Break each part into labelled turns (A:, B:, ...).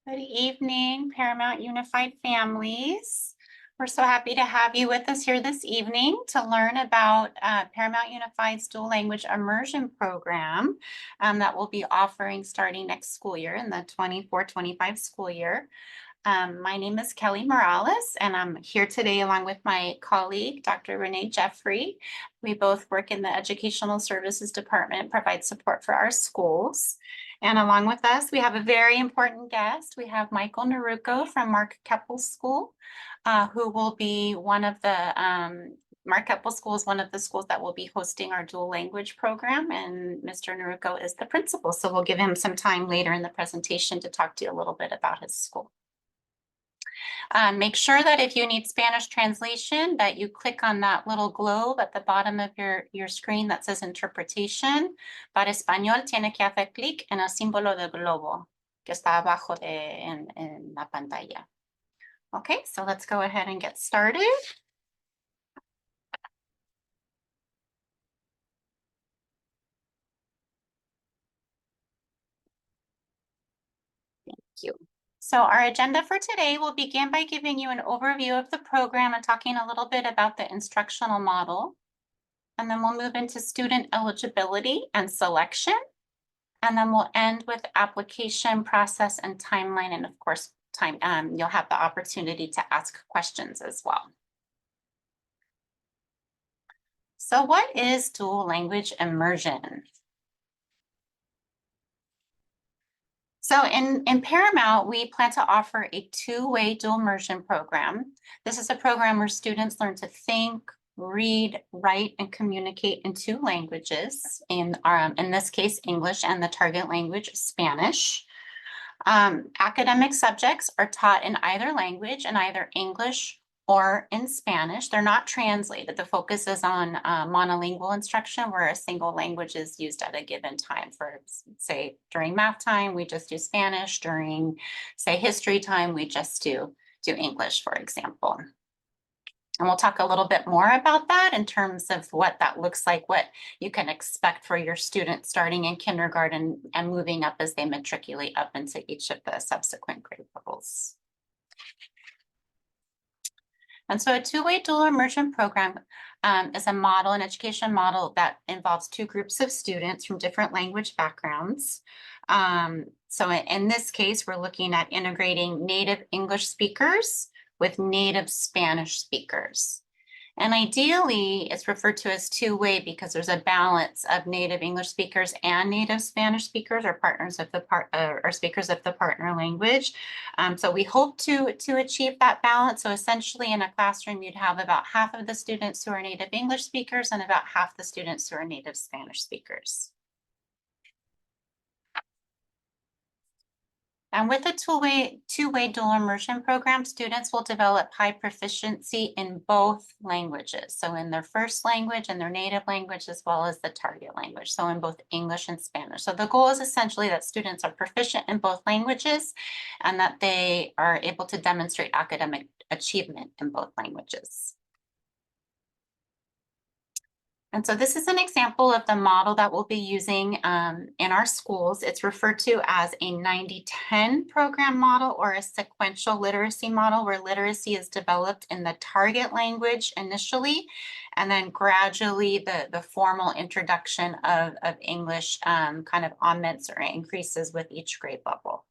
A: Good evening, Paramount Unified families. We're so happy to have you with us here this evening to learn about Paramount Unified's dual language immersion program that we'll be offering starting next school year in the 24-25 school year. My name is Kelly Morales, and I'm here today along with my colleague, Dr. Renee Jeffrey. We both work in the Educational Services Department, provide support for our schools. And along with us, we have a very important guest. We have Michael Naruko from Mark Keppel School, who will be one of the Mark Keppel School is one of the schools that will be hosting our dual language program, and Mr. Naruko is the principal. So we'll give him some time later in the presentation to talk to you a little bit about his school. Make sure that if you need Spanish translation, that you click on that little globe at the bottom of your screen that says interpretation. Para español, tiene que hacer clic en el símbolo del globo que está abajo en la pantalla. Okay, so let's go ahead and get started. Thank you. So our agenda for today will begin by giving you an overview of the program and talking a little bit about the instructional model. And then we'll move into student eligibility and selection. And then we'll end with application process and timeline. And of course, you'll have the opportunity to ask questions as well. So what is dual language immersion? So in Paramount, we plan to offer a two-way dual immersion program. This is a program where students learn to think, read, write, and communicate in two languages, in this case, English, and the target language, Spanish. Academic subjects are taught in either language, in either English or in Spanish. They're not translated. The focus is on monolingual instruction, where a single language is used at a given time. For, say, during math time, we just do Spanish. During, say, history time, we just do English, for example. And we'll talk a little bit more about that in terms of what that looks like, what you can expect for your students starting in kindergarten and moving up as they matriculate up into each of the subsequent grade levels. And so a two-way dual immersion program is a model, an education model that involves two groups of students from different language backgrounds. So in this case, we're looking at integrating native English speakers with native Spanish speakers. And ideally, it's referred to as two-way because there's a balance of native English speakers and native Spanish speakers, or partners of the or speakers of the partner language. So we hope to achieve that balance. So essentially, in a classroom, you'd have about half of the students who are native English speakers and about half the students who are native Spanish speakers. And with a two-way dual immersion program, students will develop high proficiency in both languages. So in their first language and their native language, as well as the target language. So in both English and Spanish. So the goal is essentially that students are proficient in both languages and that they are able to demonstrate academic achievement in both languages. And so this is an example of the model that we'll be using in our schools. It's referred to as a 90-10 program model, or a sequential literacy model, where literacy is developed in the target language initially, and then gradually the formal introduction of English kind of augments or increases with each grade level.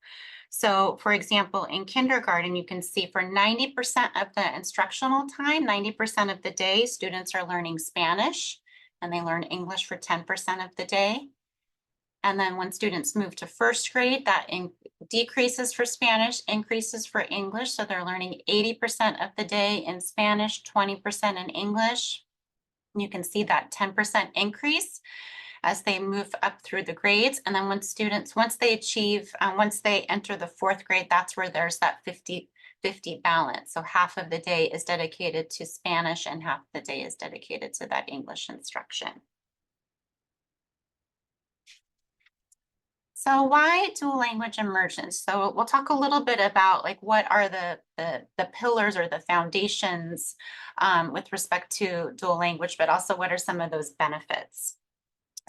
A: So for example, in kindergarten, you can see for 90% of the instructional time, 90% of the day, students are learning Spanish, and they learn English for 10% of the day. And then when students move to first grade, that decreases for Spanish, increases for English. So they're learning 80% of the day in Spanish, 20% in English. You can see that 10% increase as they move up through the grades. And then when students, once they enter the fourth grade, that's where there's that 50-50 balance. So half of the day is dedicated to Spanish and half the day is dedicated to that English instruction. So why dual language immersion? So we'll talk a little bit about like what are the pillars or the foundations with respect to dual language, but also what are some of those benefits.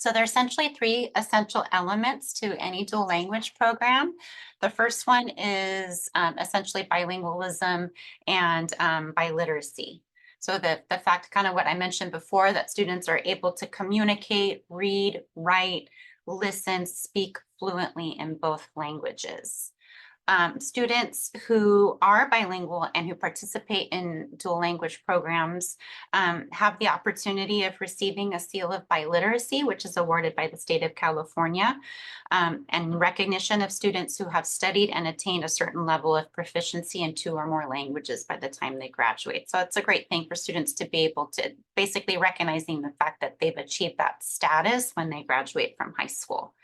A: So there are essentially three essential elements to any dual language program. The first one is essentially bilingualism and biliteracy. So the fact, kind of what I mentioned before, that students are able to communicate, read, write, listen, speak fluently in both languages. Students who are bilingual and who participate in dual language programs have the opportunity of receiving a seal of biliteracy, which is awarded by the state of California, and recognition of students who have studied and attained a certain level of proficiency in two or more languages by the time they graduate. So it's a great thing for students to be able to, basically recognizing the fact that they've achieved that status when they graduate from high school.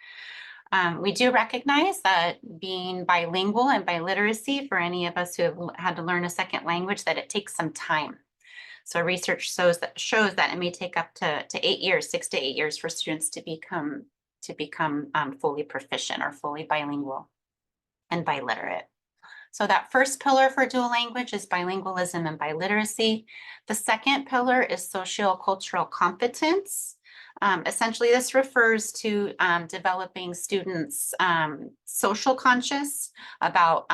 A: We do recognize that being bilingual and biliteracy, for any of us who have had to learn a second language, that it takes some time. So research shows that it may take up to 8 years, 6 to 8 years, for students to become fully proficient or fully bilingual and biliterate. So that first pillar for dual language is bilingualism and biliteracy. The second pillar is sociocultural competence. Essentially, this refers to developing students' social conscious about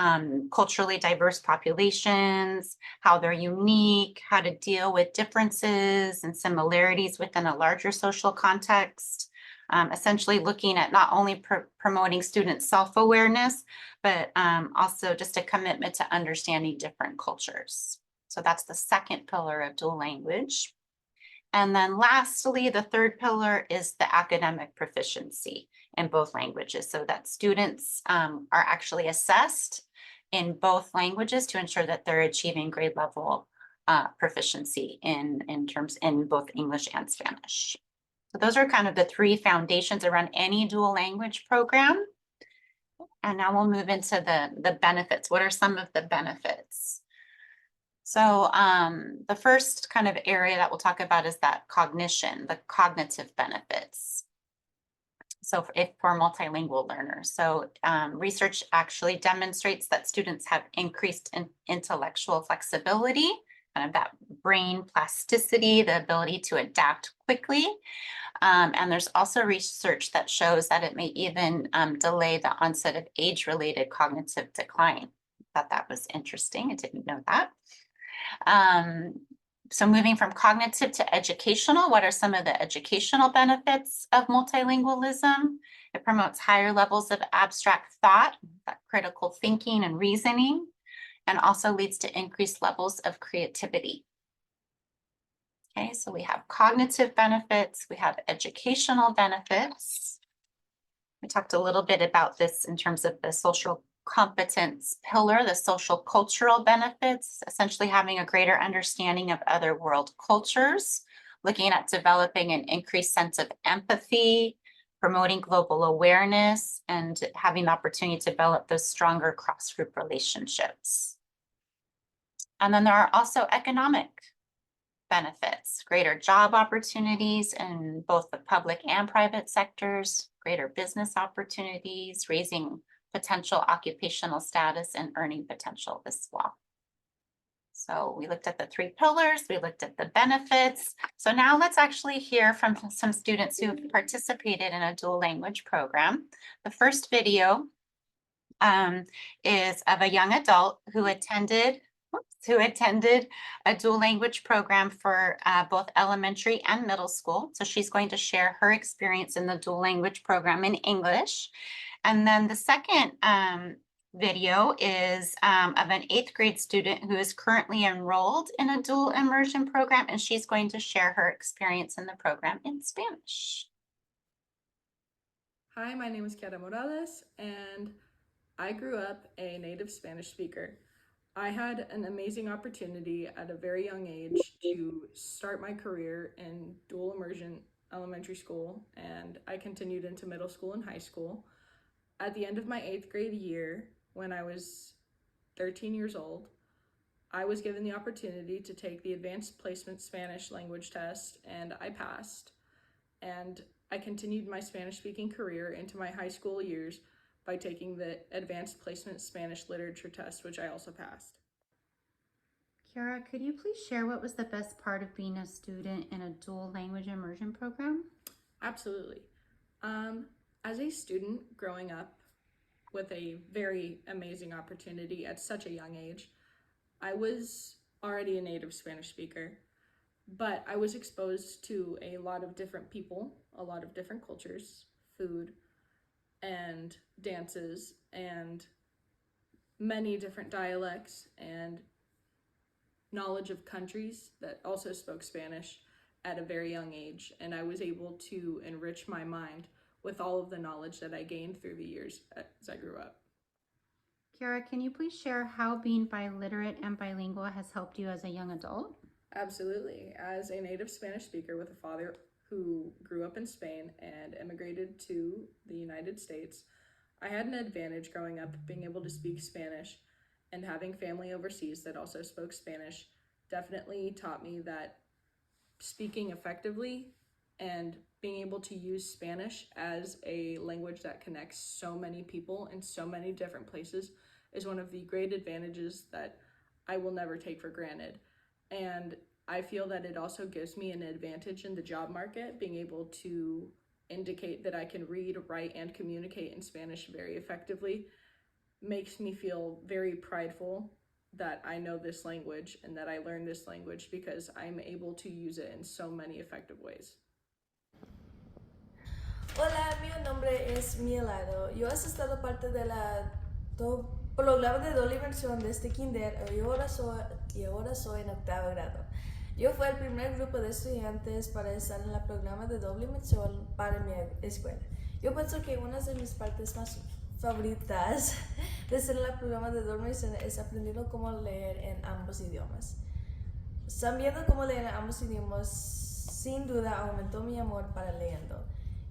A: culturally diverse populations, how they're unique, how to deal with differences and similarities within a larger social context. Essentially looking at not only promoting student self-awareness, but also just a commitment to understanding different cultures. So that's the second pillar of dual language. And then lastly, the third pillar is the academic proficiency in both languages, so that students are actually assessed in both languages to ensure that they're achieving grade level proficiency in both English and Spanish. So those are kind of the three foundations around any dual language program. And now we'll move into the benefits. What are some of the benefits? So the first kind of area that we'll talk about is that cognition, the cognitive benefits. So if for multilingual learners. So research actually demonstrates that students have increased intellectual flexibility, kind of that brain plasticity, the ability to adapt quickly. And there's also research that shows that it may even delay the onset of age-related cognitive decline. I thought that was interesting. I didn't know that. So moving from cognitive to educational, what are some of the educational benefits of multilingualism? It promotes higher levels of abstract thought, that critical thinking and reasoning, and also leads to increased levels of creativity. Okay, so we have cognitive benefits, we have educational benefits. We talked a little bit about this in terms of the social competence pillar, the social cultural benefits, essentially having a greater understanding of other world cultures, looking at developing an increased sense of empathy, promoting global awareness, and having the opportunity to develop those stronger cross-group relationships. And then there are also economic benefits, greater job opportunities in both the public and private sectors, greater business opportunities, raising potential occupational status and earning potential as well. So we looked at the three pillars, we looked at the benefits. So now let's actually hear from some students who participated in a dual language program. The first video is of a young adult who attended a dual language program for both elementary and middle school. So she's going to share her experience in the dual language program in English. And then the second video is of an 8th grade student who is currently enrolled in a dual immersion program, and she's going to share her experience in the program in Spanish.
B: Hi, my name is Kiara Morales, and I grew up a native Spanish speaker. I had an amazing opportunity at a very young age to start my career in dual immersion elementary school, and I continued into middle school and high school. At the end of my 8th grade year, when I was 13 years old, I was given the opportunity to take the Advanced Placement Spanish language test, and I passed. And I continued my Spanish speaking career into my high school years by taking the Advanced Placement Spanish Literature test, which I also passed.
A: Kiara, could you please share what was the best part of being a student in a dual language immersion program?
B: Absolutely. Um, as a student growing up with a very amazing opportunity at such a young age, I was already a native Spanish speaker, but I was exposed to a lot of different people, a lot of different cultures, food, and dances, and many different dialects and knowledge of countries that also spoke Spanish at a very young age. And I was able to enrich my mind with all of the knowledge that I gained through the years as I grew up.
A: Kiara, can you please share how being biliterate and bilingual has helped you as a young adult?
B: Absolutely. As a native Spanish speaker with a father who grew up in Spain and immigrated to the United States, I had an advantage growing up being able to speak Spanish, and having family overseas that also spoke Spanish definitely taught me that speaking effectively and being able to use Spanish as a language that connects so many people in so many different places is one of the great advantages that I will never take for granted. And I feel that it also gives me an advantage in the job market, being able to indicate that I can read, write, and communicate in Spanish very effectively makes me feel very prideful that I know this language and that I learned this language because I'm able to use it in so many effective ways.
C: Hola, mi nombre es Mielado. Yo he estado parte de programa de doble inmersión desde kinder y ahora soy en octavo grado. Yo fui el primer grupo de estudiantes para estar en el programa de doble inmersión para mi escuela. Yo pienso que una de mis partes más favoritas de estar en el programa de doble inmersión es aprendiendo cómo leer en ambos idiomas. Sabiendo cómo leer en ambos idiomas, sin duda aumentó mi amor para leyendo.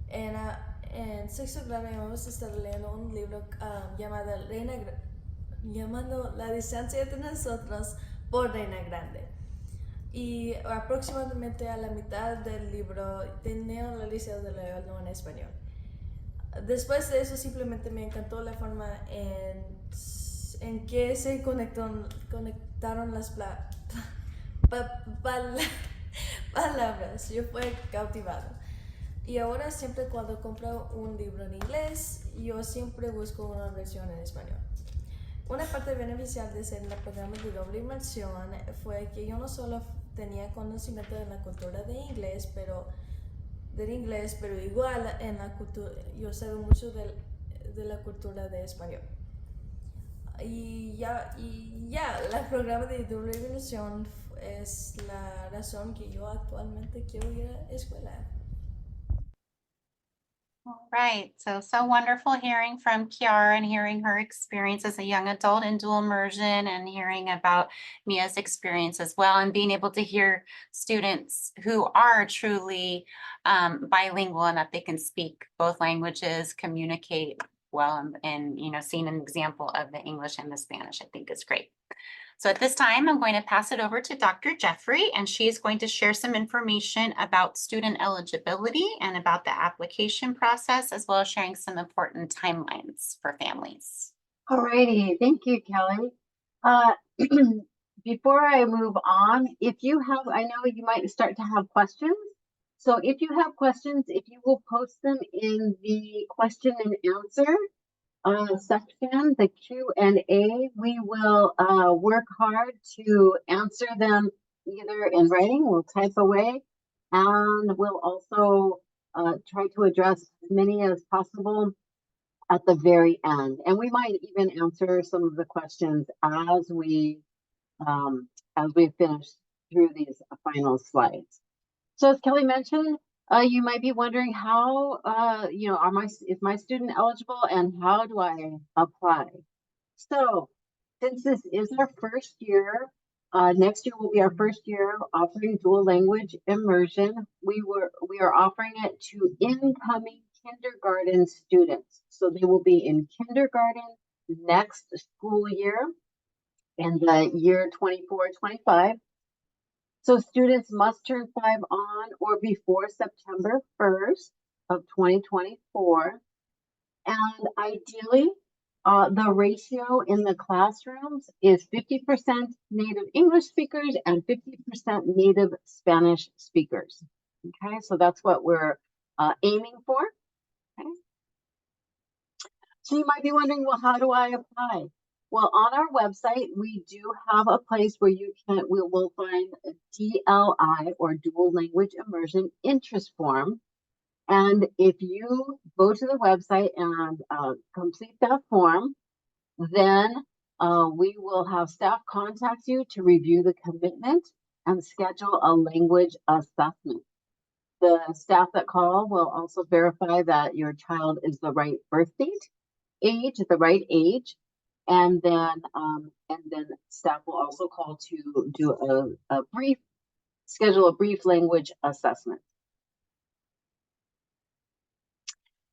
C: En sexto grado hemos estado leyendo un libro llamando La distancia entre nosotros por Reina Grande. Y aproximadamente a la mitad del libro tenía la licencia de leerlo en español. Después de eso simplemente me encantó la forma en que se conectaron las palabras. Yo fui cautivado. Y ahora siempre cuando compro un libro en inglés, yo siempre busco una versión en español. Una parte beneficial de ser en el programa de doble inmersión fue que yo no solo tenía conocimiento de la cultura de inglés, pero igual en la cultura, yo sé mucho de la cultura de español. Y ya, el programa de doble inmersión es la razón que yo actualmente quiero ir a la escuela.
A: Right. So wonderful hearing from Kiara and hearing her experience as a young adult in dual immersion and hearing about Mia's experience as well, and being able to hear students who are truly bilingual and that they can speak both languages, communicate well, and seeing an example of the English and the Spanish, I think is great. So at this time, I'm going to pass it over to Dr. Jeffrey, and she's going to share some information about student eligibility and about the application process, as well as sharing some important timelines for families.
D: All righty, thank you, Kelly. Before I move on, if you have, I know you might start to have questions. So if you have questions, if you will post them in the question and answer section, the Q&A, we will work hard to answer them either in writing, we'll type away, and we'll also try to address as many as possible at the very end. And we might even answer some of the questions as we finish through these final slides. So as Kelly mentioned, you might be wondering how, is my student eligible and how do I apply? So since this is our first year, next year will be our first year offering dual language immersion. We are offering it to incoming kindergarten students. So they will be in kindergarten next school year in the year 24-25. So students must turn 5 on or before September 1st of 2024. And ideally, the ratio in the classrooms is 50% native English speakers and 50% native Spanish speakers. Okay, so that's what we're aiming for. Okay. So you might be wondering, well, how do I apply? Well, on our website, we do have a place where we will find a DLI or dual language immersion interest form. And if you go to the website and complete that form, then we will have staff contact you to review the commitment and schedule a language assessment. The staff that call will also verify that your child is the right birth date, age, the right age, and then staff will also call to do schedule a brief language assessment.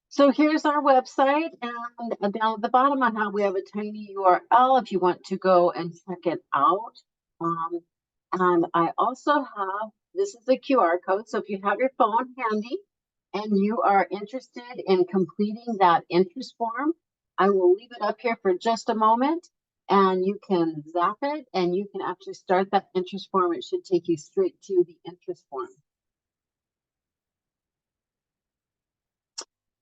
D: So here's our website, and down at the bottom on how we have a tiny URL if you want to go and check it out. And I also have, this is a QR code, so if you have your phone handy and you are interested in completing that interest form, I will leave it up here for just a moment, and you can zap it, and you can actually start that interest form. It should take you straight to the interest form.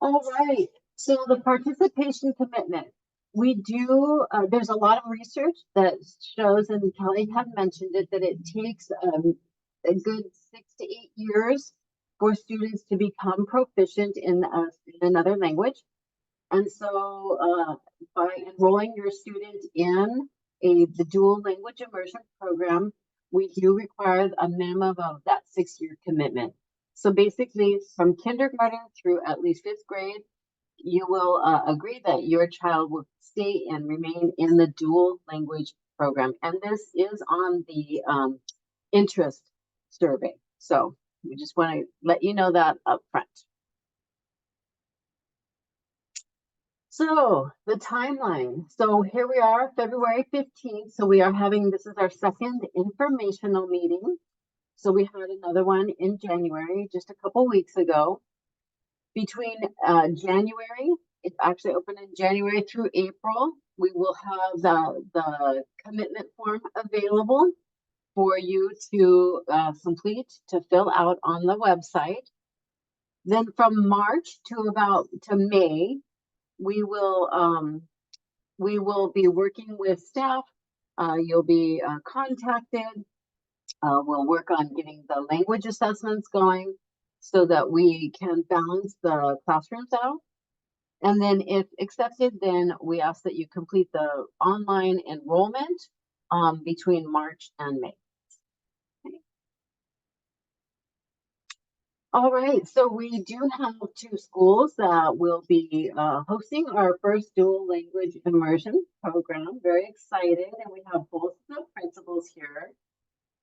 D: All right, so the participation commitment. We do, there's a lot of research that shows, and Kelly had mentioned it, that it takes a good 6 to 8 years for students to become proficient in another language. And so by enrolling your student in the dual language immersion program, we do require a minimum of that 6-year commitment. So basically, from kindergarten through at least 5th grade, you will agree that your child will stay and remain in the dual language program. And this is on the interest survey. So we just want to let you know that up front. So the timeline. So here we are, February 15th. So we are having, this is our second informational meeting. So we had another one in January, just a couple weeks ago. Between January, it's actually open in January through April, we will have the commitment form available for you to complete, to fill out on the website. Then from March to May, we will be working with staff. You'll be contacted. We'll work on getting the language assessments going so that we can balance the classrooms out. And then if accepted, then we ask that you complete the online enrollment between March and May. Okay. All right, so we do have 2 schools that will be hosting our first dual language immersion program. Very excited, and we have both the principals here.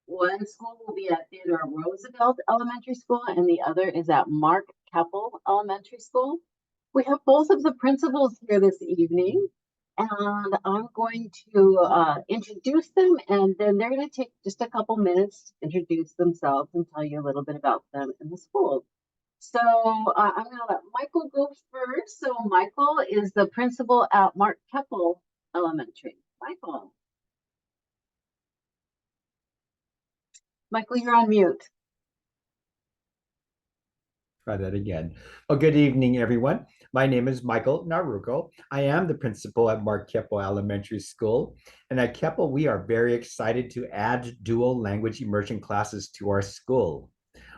D: One school will be at Theodore Roosevelt Elementary School, and the other is at Mark Keppel Elementary School. We have both of the principals here this evening, and I'm going to introduce them, and then they're going to take just a couple minutes to introduce themselves and tell you a little bit about them in the school. So I'm going to let Michael go first. So Michael is the principal at Mark Keppel Elementary. Michael, you're on mute.
E: Try that again. Well, good evening, everyone. My name is Michael Naruko. I am the principal at Mark Keppel Elementary School. And at Keppel, we are very excited to add dual language immersion classes to our school.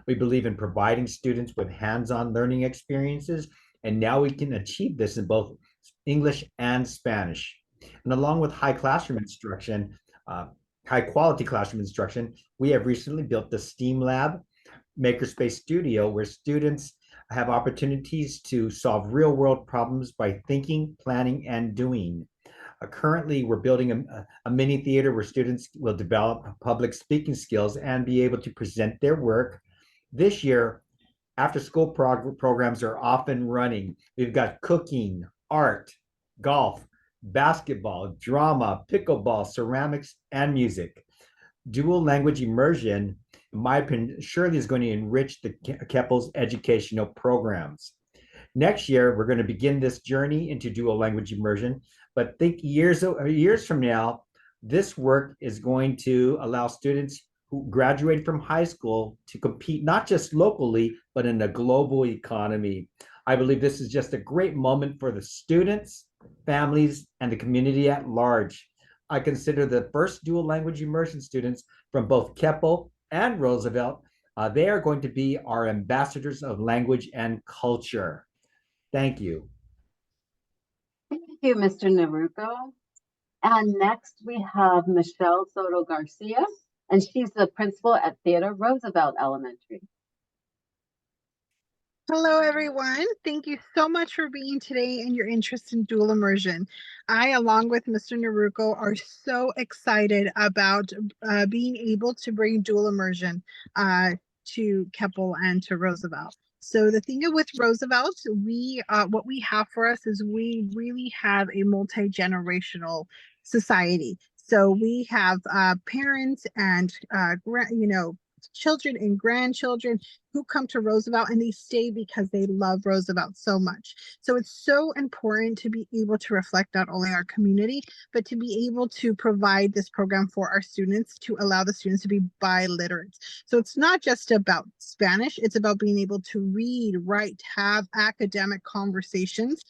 E: We believe in providing students with hands-on learning experiences, and now we can achieve this in both English and Spanish. And along with high quality classroom instruction, we have recently built the STEAM Lab Makerspace Studio, where students have opportunities to solve real-world problems by thinking, planning, and doing. Currently, we're building a mini theater where students will develop public speaking skills and be able to present their work. This year, after-school programs are off and running. We've got cooking, art, golf, basketball, drama, pickleball, ceramics, and music. Dual language immersion, in my opinion, surely is going to enrich the Keppel's educational programs. Next year, we're going to begin this journey into dual language immersion, but think years from now, this work is going to allow students who graduated from high school to compete not just locally, but in a global economy. I believe this is just a great moment for the students, families, and the community at large. I consider the first dual language immersion students from both Keppel and Roosevelt. They are going to be our ambassadors of language and culture. Thank you.
D: Thank you, Mr. Naruko. And next we have Michelle Soto Garcia, and she's the principal at Theodore Roosevelt Elementary.
F: Hello, everyone. Thank you so much for being today and your interest in dual immersion. I, along with Mr. Naruko, are so excited about being able to bring dual immersion to Keppel and to Roosevelt. So the thing with Roosevelt, what we have for us is we really have a multi-generational society. So we have parents and children and grandchildren who come to Roosevelt, and they stay because they love Roosevelt so much. So it's so important to be able to reflect not only our community, but to be able to provide this program for our students to allow the students to be biliterate. So it's not just about Spanish, it's about being able to read, write, have academic conversations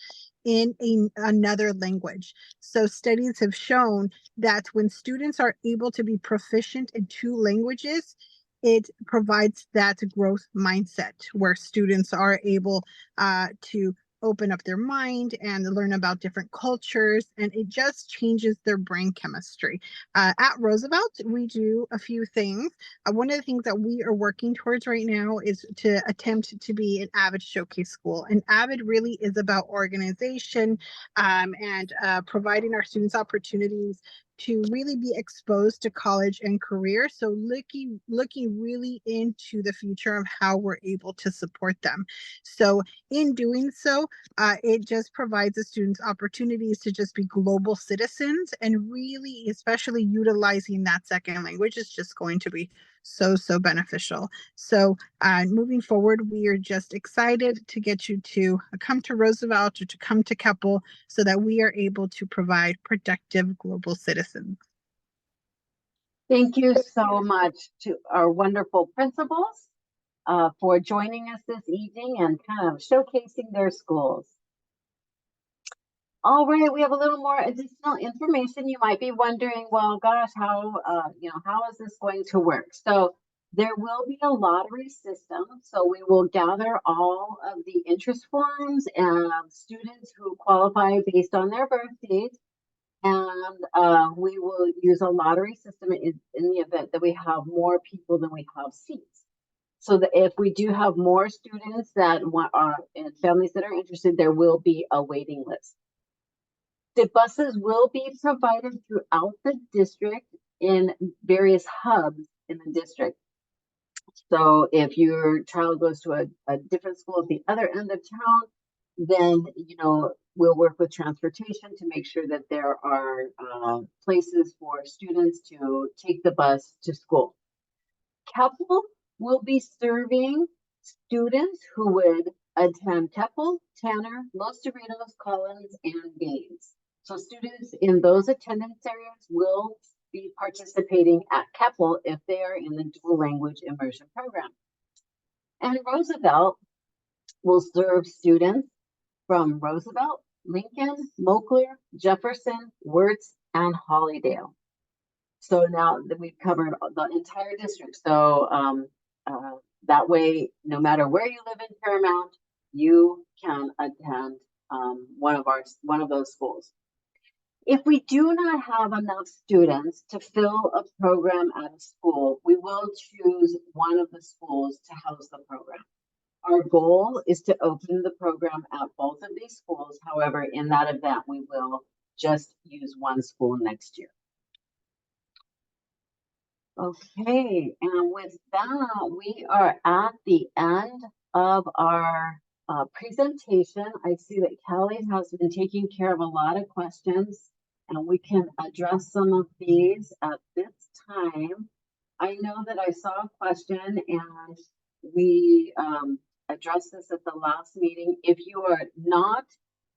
F: in another language. So studies have shown that when students are able to be proficient in two languages, it provides that growth mindset where students are able to open up their mind and learn about different cultures, and it just changes their brain chemistry. At Roosevelt, we do a few things. One of the things that we are working towards right now is to attempt to be an AVID showcase school. And AVID really is about organization and providing our students opportunities to really be exposed to college and career. So looking really into the future of how we're able to support them. So in doing so, it just provides the students opportunities to just be global citizens, and really, especially utilizing that second language is just going to be so beneficial. So moving forward, we are just excited to get you to come to Roosevelt or to come to Keppel so that we are able to provide productive global citizens.
D: Thank you so much to our wonderful principals for joining us this evening and kind of showcasing their schools. All right, we have a little more additional information. You might be wondering, well, gosh, how is this going to work? So there will be a lottery system. So we will gather all of the interest forms and students who qualify based on their birth date. And we will use a lottery system in the event that we have more people than we have seats. So that if we do have more students that are and families that are interested, there will be a waiting list. The buses will be provided throughout the district in various hubs in the district. So if your child goes to a different school at the other end of town, then we'll work with transportation to make sure that there are places for students to take the bus to school. Keppel will be serving students who would attend Keppel, Tanner, Los Cerritos, Collins, and Gaines. So students in those attendance areas will be participating at Keppel if they are in the dual language immersion program. And Roosevelt will serve students from Roosevelt, Lincoln, Moakler, Jefferson, Wirtz, and Hollydale. So now that we've covered the entire district, so that way, no matter where you live in Paramount, you can attend one of those schools. If we do not have enough students to fill a program at a school, we will choose one of the schools to house the program. Our goal is to open the program at both of these schools. However, in that event, we will just use one school next year. Okay, and with that, we are at the end of our presentation. I see that Kelly has been taking care of a lot of questions, and we can address some of these at this time. I know that I saw a question, and we addressed this at the last meeting. If you are not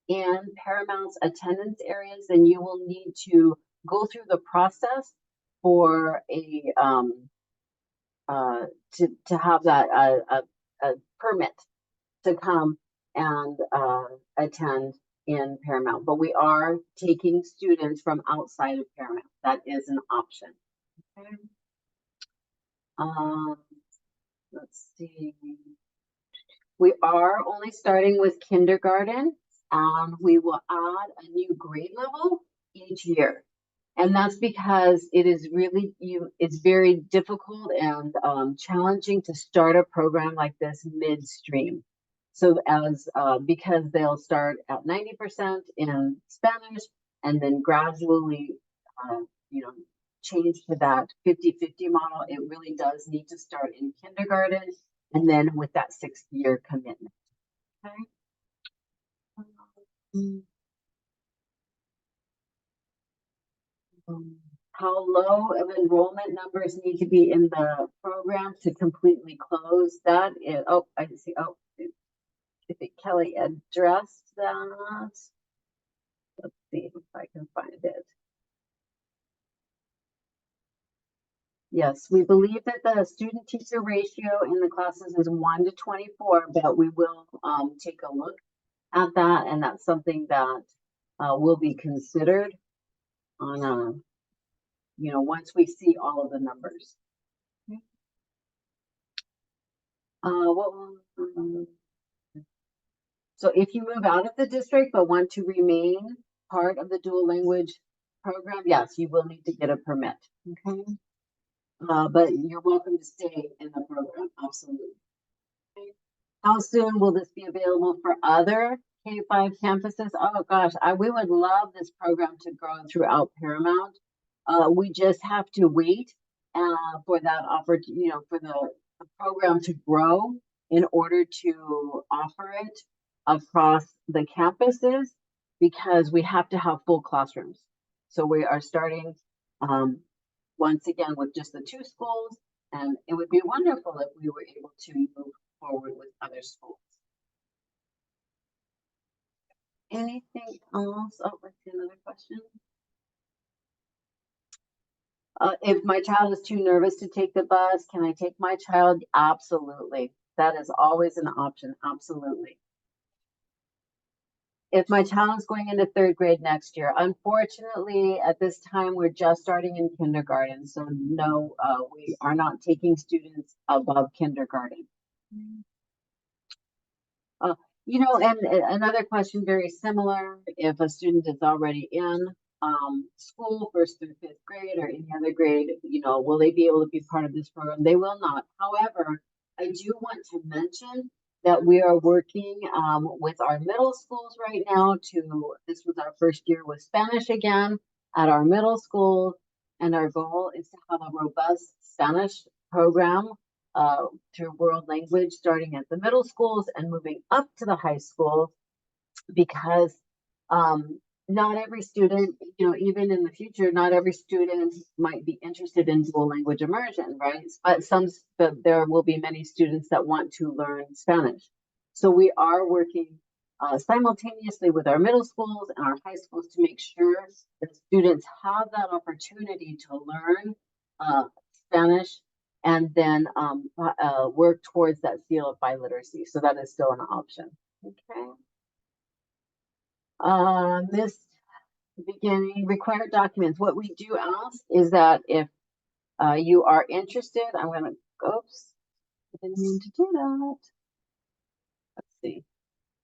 D: in Paramount's attendance areas, then you will need to go through the process for a to have that a permit to come and attend in Paramount. But we are taking students from outside of Paramount. That is an option. Okay. Let's see. We are only starting with kindergarten, and we will add a new grade level each year. And that's because it is really it's very difficult and challenging to start a program like this midstream. So because they'll start at 90% in Spanish and then gradually change to that 50-50 model, it really does need to start in kindergarten and then with that 6th-year commitment. Okay. How low of enrollment numbers need to be in the program to completely close that? Oh, I see. Oh, I think Kelly addressed that. Let's see if I can find it. Yes, we believe that the student teacher ratio in the classes is 1 to 24, but we will take a look at that, and that's something that will be considered on a once we see all of the numbers. Okay. So if you move out of the district but want to remain part of the dual language program, yes, you will need to get a permit. Okay. But you're welcome to stay in the program, absolutely. Okay. How soon will this be available for other K-5 campuses? Oh gosh, we would love this program to grow throughout Paramount. We just have to wait for that opportunity, for the program to grow in order to offer it across the campuses, because we have to have full classrooms. So we are starting once again with just the 2 schools, and it would be wonderful if we were able to move forward with other schools. Anything else? Oh, let's see, another question. If my child is too nervous to take the bus, can I take my child? Absolutely. That is always an option. Absolutely. If my child is going into 3rd grade next year, unfortunately, at this time, we're just starting in kindergarten. So no, we are not taking students above kindergarten. And another question very similar, if a student is already in school 1st through 5th grade or any other grade, will they be able to be part of this program? They will not. However, I do want to mention that we are working with our middle schools right now this was our 1st year with Spanish again at our middle school, and our goal is to have a robust Spanish program through world language starting at the middle schools and moving up to the high school, because not every student, even in the future, not every student might be interested in dual language immersion, right? But there will be many students that want to learn Spanish. So we are working simultaneously with our middle schools and our high schools to make sure that students have that opportunity to learn Spanish and then work towards that seal of biliteracy. So that is still an option. Okay. This beginning required documents. What we do ask is that if you are interested, I'm going to, oops, I didn't mean to do that. Let's see.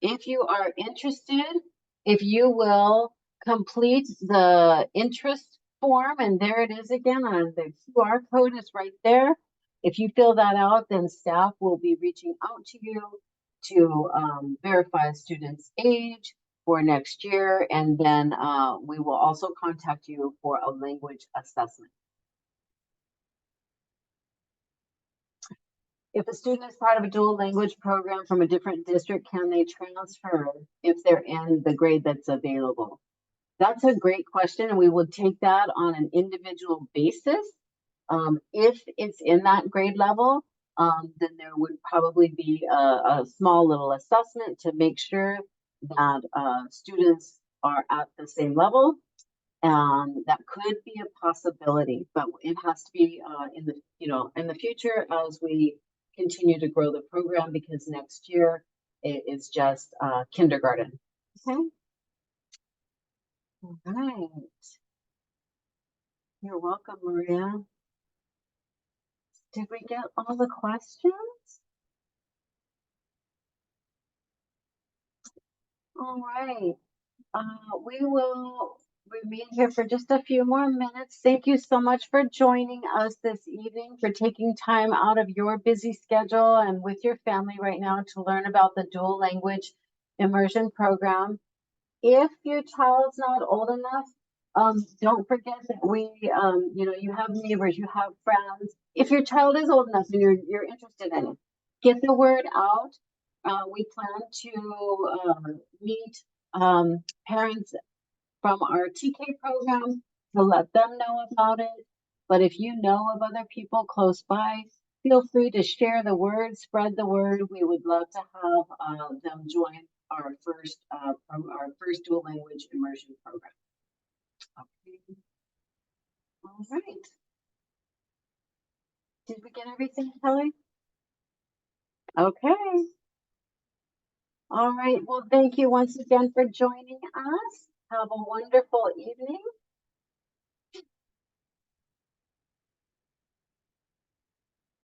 D: If you are interested, if you will complete the interest form, and there it is again, the QR code is right there. If you fill that out, then staff will be reaching out to you to verify a student's age for next year, and then we will also contact you for a language assessment. If a student is part of a dual language program from a different district, can they transfer if they're in the grade that's available? That's a great question, and we will take that on an individual basis. If it's in that grade level, then there would probably be a small little assessment to make sure that students are at the same level. And that could be a possibility, but it has to be in the in the future as we continue to grow the program, because next year it is just kindergarten. Okay. All right. You're welcome, Maria. Did we get all the questions? All right. We will remain here for just a few more minutes. Thank you so much for joining us this evening, for taking time out of your busy schedule and with your family right now to learn about the dual language immersion program. If your child's not old enough, don't forget that you have neighbors, you have friends. If your child is old enough and you're interested in it, get the word out. We plan to meet parents from our TK program to let them know about it. But if you know of other people close by, feel free to share the word, spread the word. We would love to have them join our first dual language immersion program. Okay. All right. Did we get everything, Kelly? Okay. All right. Well, thank you once again for joining us. Have a wonderful evening.